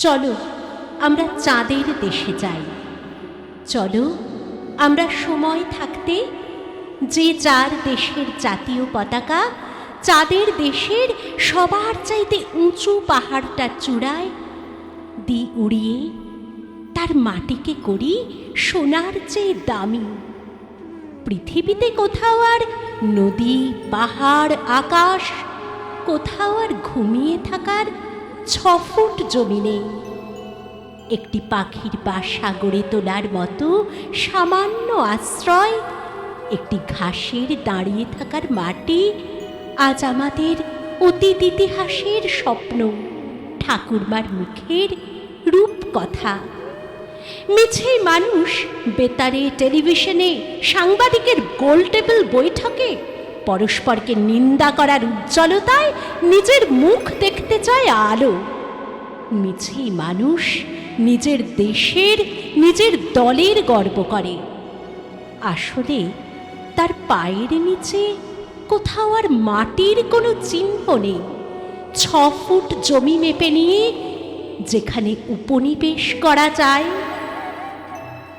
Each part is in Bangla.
চলো আমরা চাঁদের দেশে যাই। চলো আমরা সময় থাকতে যে যার দেশের জাতীয় পতাকা চাঁদের দেশের সবার চাইতে উঁচু পাহাড়টার চূড়ায় দি উড়িয়ে তার মাটিকে করি সোনার চেয়ে দামি। পৃথিবীতে কোথাও আর নদী পাহাড় আকাশ, কোথাও আর ঘুমিয়ে থাকার 6 ফুট জমি নেই। একটি পাখির বাসা গড়ে তোলার মতো সামান্য আশ্রয়, একটি ঘাসের দাঁড়িয়ে থাকার মাটি আজ আমাদের অতীত ইতিহাসের স্বপ্ন, ঠাকুরমার মুখের রূপকথা। মিছে মানুষ বেতারে টেলিভিশনে সাংবাদিকের গোল টেবিল বৈঠকে পরস্পরকে নিন্দা করার উজ্জ্বলতায় নিজের মুখ দেখতে চায় আলো। মিছে মানুষ নিজের দেশের নিজের দলের গর্ব করে, আসলে তার পায়ের নিচে কোথাও আর মাটির কোনো চিহ্ন নেই। 6 ফুট জমি মেপে নিয়ে যেখানে উপনিবেশ করা যায়।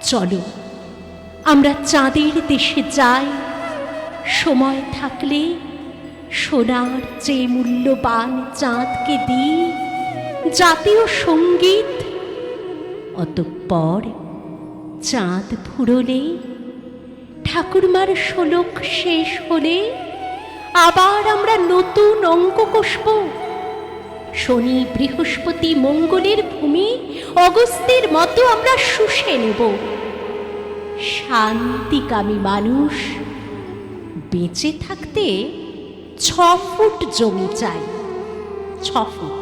চলো আমরা চাঁদের দেশে যাই। সময় থাকলে সোনার চেয়ে মূল্যবান চাঁদকে দিই জাতীয় সঙ্গীত। অতঃপর চাঁদ ফুরলে, ঠাকুরমার শোলক শেষ হলে আবার আমরা নতুন অঙ্ক কষব। শনি বৃহস্পতি মঙ্গলের ভূমি অগস্ত্যের মতো আমরা শুষে নেব। শান্তিকামী মানুষ বেঁচে থাকতে 6 ফুট জমি চাই, 6 ফুট।